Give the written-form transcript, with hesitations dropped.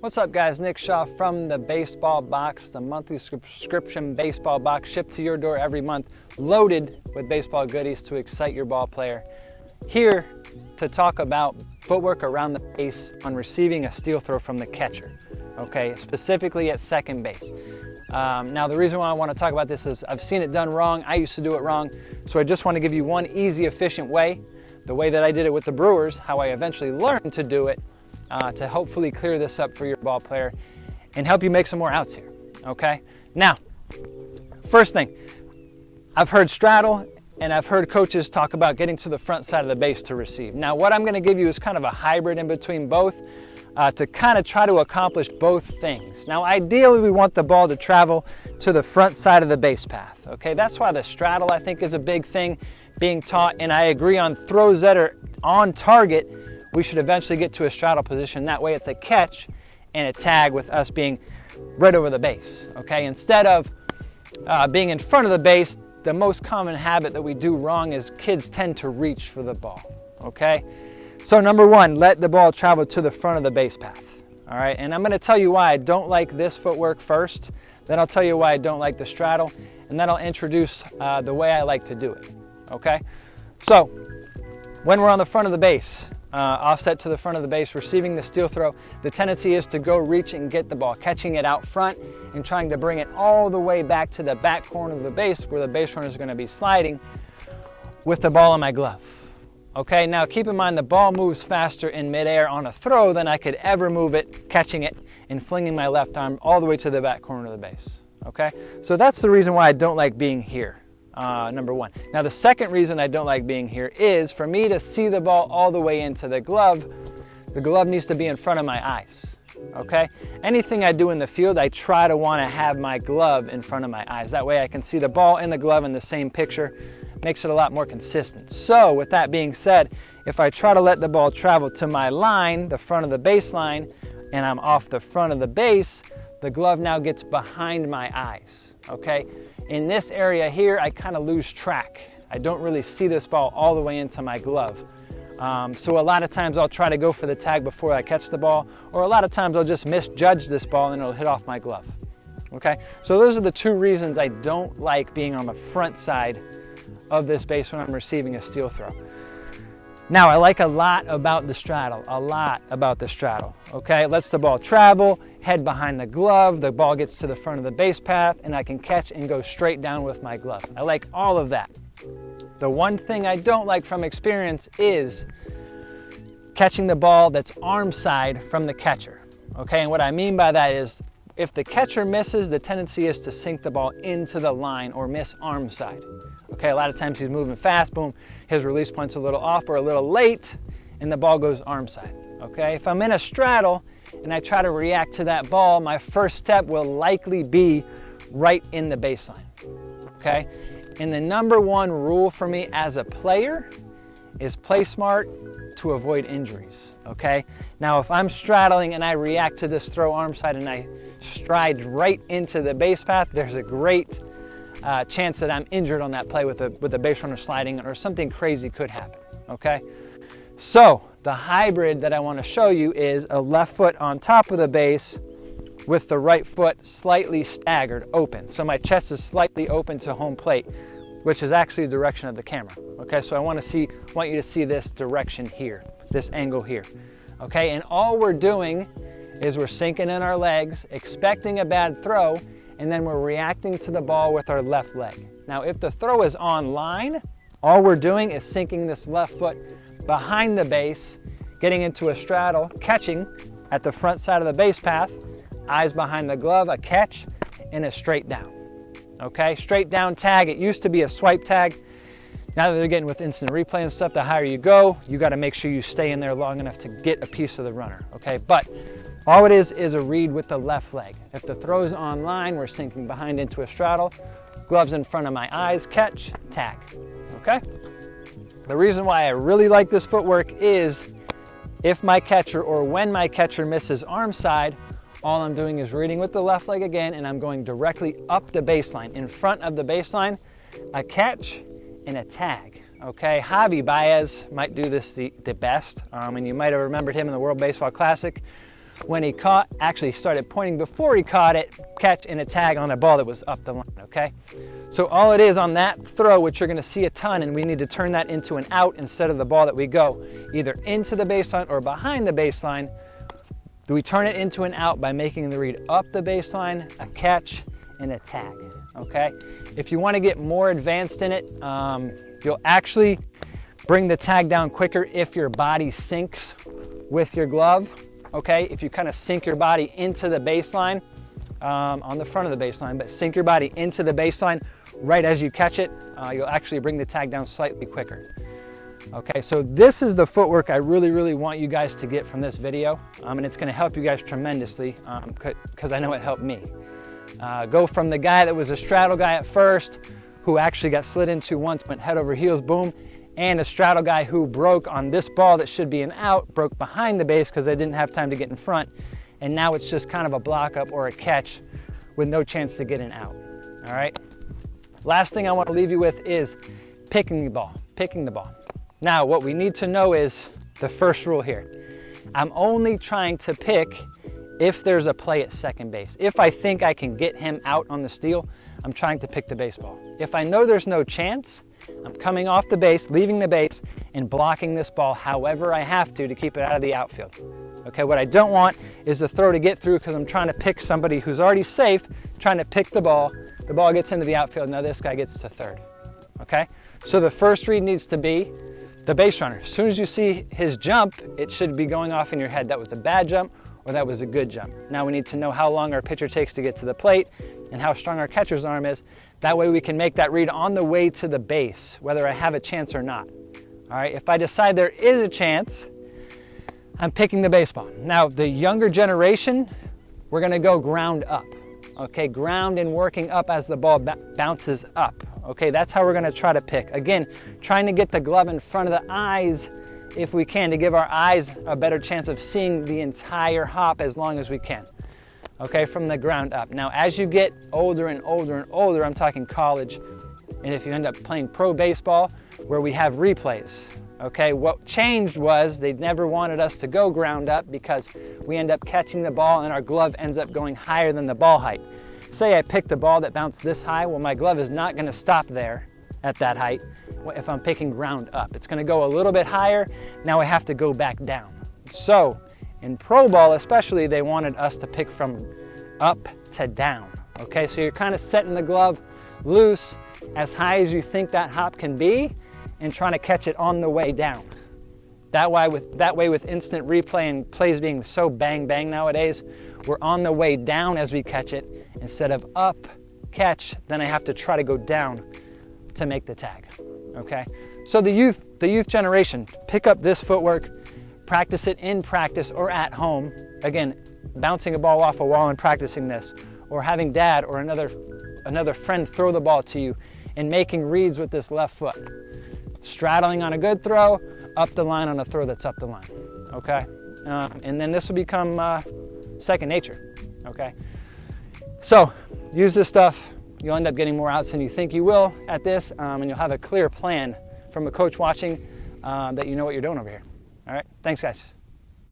What's up guys, Nick Shaw from the Baseball Box, the monthly subscription baseball box shipped to your door every month, loaded with baseball goodies to excite your ball player. Here to talk about footwork around the base on receiving a steal throw from the catcher, okay, specifically at second base. Now the reason why I want to talk about this is I've seen it done wrong, I used to do it wrong, so I just want to give you one easy, efficient way, the way that I did it with the Brewers, how I eventually learned to do it, to hopefully clear this up for your ball player and help you make some more outs here, okay? Now, first thing, I've heard straddle and I've heard coaches talk about getting to the front side of the base to receive. Now, what I'm gonna give you is kind of a hybrid in between both to kind of try to accomplish both things. Now, ideally, we want the ball to travel to the front side of the base path, okay? That's why the straddle, I think, is a big thing being taught, and I agree on throws that are on target, we should eventually get to a straddle position. That way it's a catch and a tag with us being right over the base, okay? Instead of being in front of the base, the most common habit that we do wrong is kids tend to reach for the ball, okay? So number one, let the ball travel to the front of the base path, all right? And I'm gonna tell you why I don't like this footwork first, then I'll tell you why I don't like the straddle, and then I'll introduce the way I like to do it, okay? So when we're on the front of the base, offset to the front of the base, receiving the steal throw, the tendency is to go reach and get the ball, catching it out front and trying to bring it all the way back to the back corner of the base where the base runner is going to be sliding with the ball in my glove. Okay, now keep in mind the ball moves faster in midair on a throw than I could ever move it, catching it and flinging my left arm all the way to the back corner of the base. Okay, so that's the reason why I don't like being here. Number one. Now the second reason I don't like being here is for me to see the ball all the way into the glove needs to be in front of my eyes, okay? Anything I do in the field, I try to want to have my glove in front of my eyes. That way I can see the ball and the glove in the same picture, makes it a lot more consistent. So with that being said, if I try to let the ball travel to my line, the front of the baseline, and I'm off the front of the base, the glove now gets behind my eyes, okay? In this area here, I kind of lose track. I don't really see this ball all the way into my glove. So a lot of times I'll try to go for the tag before I catch the ball, or a lot of times I'll just misjudge this ball and it'll hit off my glove, okay? So those are the two reasons I don't like being on the front side of this base when I'm receiving a steal throw. Now, I like a lot about the straddle, okay? It lets the ball travel, head behind the glove, the ball gets to the front of the base path, and I can catch and go straight down with my glove. I like all of that. The one thing I don't like from experience is catching the ball that's arm side from the catcher, okay? And what I mean by that is if the catcher misses, the tendency is to sink the ball into the line or miss arm side. Okay, a lot of times he's moving fast, boom, his release point's a little off or a little late, and the ball goes arm side, okay? If I'm in a straddle and I try to react to that ball, my first step will likely be right in the baseline, okay? And the number one rule for me as a player is play smart to avoid injuries, okay? Now, if I'm straddling and I react to this throw arm side and I stride right into the base path, there's a great chance that I'm injured on that play with the base runner sliding or something crazy could happen, okay? So the hybrid that I want to show you is a left foot on top of the base with the right foot slightly staggered open. So my chest is slightly open to home plate, which is actually the direction of the camera, okay? So I want you to see this direction here, this angle here, okay? And all we're doing is we're sinking in our legs, expecting a bad throw, and then we're reacting to the ball with our left leg. Now, if the throw is on line, all we're doing is sinking this left foot behind the base, getting into a straddle, catching at the front side of the base path, eyes behind the glove, a catch, and a straight down, okay? Straight down tag, it used to be a swipe tag. Now that they're getting with instant replay and stuff, the higher you go, you gotta make sure you stay in there long enough to get a piece of the runner, okay? But all it is a read with the left leg. If the throw's on line, we're sinking behind into a straddle, gloves in front of my eyes, catch, tag, okay? The reason why I really like this footwork is if my catcher or when my catcher misses arm side, all I'm doing is reading with the left leg again and I'm going directly up the baseline. In front of the baseline, a catch and a tag, okay? Javi Baez might do this the best, and you might have remembered him in the World Baseball Classic when he actually started pointing before he caught it, catch in a tag on a ball that was up the line, okay? So all it is on that throw, which you're gonna see a ton, and we need to turn that into an out instead of the ball that we go either into the baseline or behind the baseline. We turn it into an out by making the read up the baseline, a catch, and a tag, okay? If you wanna get more advanced in it, you'll actually bring the tag down quicker if your body sinks with your glove, okay? If you kind of sink your body into the baseline, on the front of the baseline, but sink your body into the baseline right as you catch it, you'll actually bring the tag down slightly quicker. Okay, so this is the footwork I really want you guys to get from this video, and it's gonna help you guys tremendously, because I know it helped me. Go from the guy that was a straddle guy at first, who actually got slid into once, went head over heels, boom, and a straddle guy who broke on this ball that should be an out, broke behind the base because they didn't have time to get in front, and now it's just kind of a block up or a catch with no chance to get an out, all right? Last thing I want to leave you with is picking the ball. Now, what we need to know is the first rule here. I'm only trying to pick if there's a play at second base. If I think I can get him out on the steal, I'm trying to pick the baseball. If I know there's no chance, I'm coming off the base, leaving the base, and blocking this ball however I have to keep it out of the outfield. Okay, what I don't want is the throw to get through because I'm trying to pick somebody who's already safe, trying to pick the ball gets into the outfield, now this guy gets to third, okay? So the first read needs to be the base runner. As soon as you see his jump, it should be going off in your head. That was a bad jump or that was a good jump. Now we need to know how long our pitcher takes to get to the plate and how strong our catcher's arm is. That way we can make that read on the way to the base, whether I have a chance or not. All right, if I decide there is a chance, I'm picking the baseball. Now the younger generation, we're gonna go ground up. Okay, ground and working up as the ball bounces up. Okay, that's how we're gonna try to pick. Again, trying to get the glove in front of the eyes if we can, to give our eyes a better chance of seeing the entire hop as long as we can. Okay, from the ground up. Now, as you get older and older and older, I'm talking college, and if you end up playing pro baseball, where we have replays. Okay, what changed was they never wanted us to go ground up because we end up catching the ball and our glove ends up going higher than the ball height. Say I pick the ball that bounced this high, well, my glove is not gonna stop there at that height if I'm picking ground up. It's gonna go a little bit higher, now I have to go back down. So, in pro ball especially, they wanted us to pick from up to down. Okay, so you're kind of setting the glove loose as high as you think that hop can be and trying to catch it on the way down. That way with instant replay and plays being so bang bang nowadays, we're on the way down as we catch it instead of up, catch, then I have to try to go down to make the tag, okay? So the youth generation, pick up this footwork, practice it in practice or at home. Again, bouncing a ball off a wall and practicing this, or having dad or another friend throw the ball to you and making reads with this left foot. Straddling on a good throw, up the line on a throw that's up the line, okay? And then this will become second nature, okay? So use this stuff. You'll end up getting more outs than you think you will at this, and you'll have a clear plan from a coach watching that you know what you're doing over here. All right, thanks guys.